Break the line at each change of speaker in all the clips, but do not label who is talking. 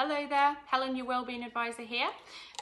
Hello there, Helen, your Wellbeing Advisor here.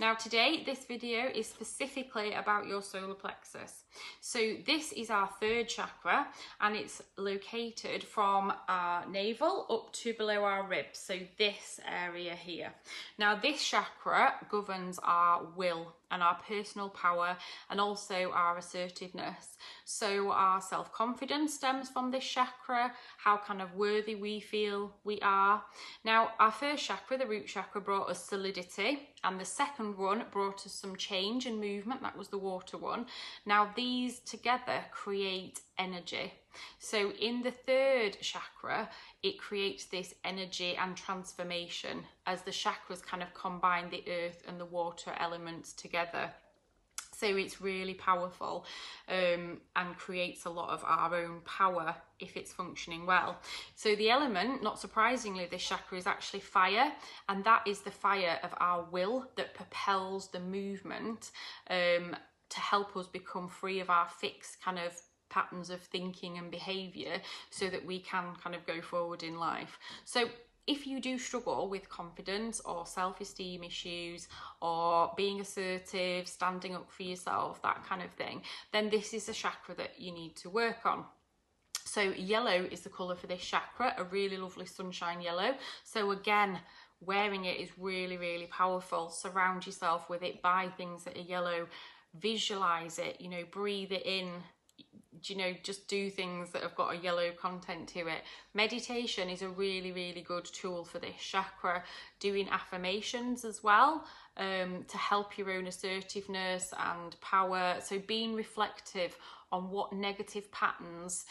Now today, this video is specifically about your solar plexus. So this is our third chakra and it's located from our navel up to below our ribs. So this area here. Now this chakra governs our will and our personal power and also our assertiveness. So our self-confidence stems from this chakra, how kind of worthy we feel we are. Now our first chakra, the root chakra, brought us solidity, and the second one brought us some change and movement. That was the water one. Now these together create energy. So in the third chakra, it creates this energy and transformation as the chakras kind of combine the earth and the water elements together. So it's really powerful and creates a lot of our own power if it's functioning well. So the element, not surprisingly, this chakra is actually fire, and that is the fire of our will that propels the movement to help us become free of our fixed kind of patterns of thinking and behaviour so that we can kind of go forward in life. So if you do struggle with confidence or self-esteem issues or being assertive, standing up for yourself, that kind of thing, then this is a chakra that you need to work on. So yellow is the colour for this chakra, a really lovely sunshine yellow. So again, wearing it is really, really powerful. Surround yourself with it, buy things that are yellow, visualise it, you know, breathe it in. You know, just do things that have got a yellow content to it. Meditation is a really, really good tool for this chakra. Doing affirmations as well to help your own assertiveness and power. So being reflective on what negative patterns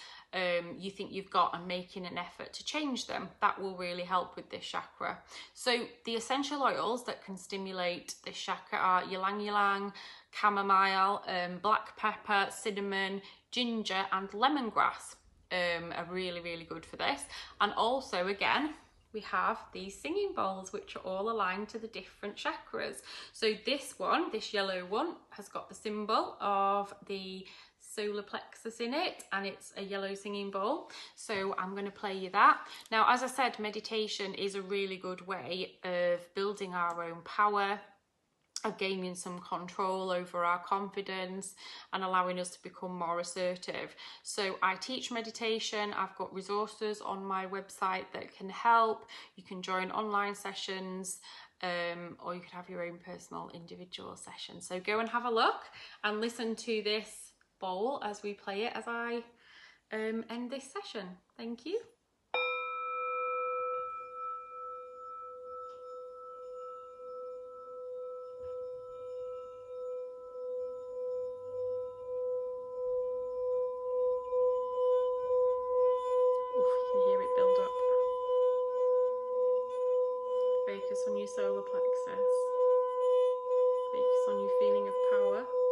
you think you've got and making an effort to change them, that will really help with this chakra. So the essential oils that can stimulate this chakra are ylang ylang, chamomile, black pepper, cinnamon, ginger and lemongrass are really, really good for this. And also, again, we have these singing bowls which are all aligned to the different chakras. So this one, this yellow one, has got the symbol of the solar plexus in it, and it's a yellow singing bowl. So I'm going to play you that. Now, as I said, meditation is a really good way of building our own power, of gaining some control over our confidence and allowing us to become more assertive. So I teach meditation. I've got resources on my website that can help. You can join online sessions or you could have your own personal individual session. So go and have a look and listen to this bowl as we play it as I end this session. Thank you. Focus on your solar plexus. Focus on your feeling of power.